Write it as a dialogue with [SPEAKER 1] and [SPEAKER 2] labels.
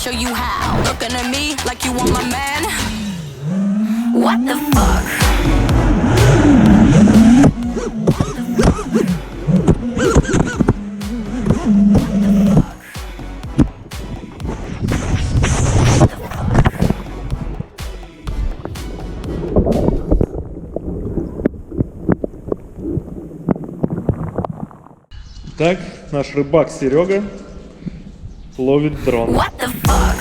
[SPEAKER 1] show you how. Looking at me like you want my man. What the fuck?
[SPEAKER 2] Так, наш рыбак Серега ловит дрон.
[SPEAKER 1] What the fuck?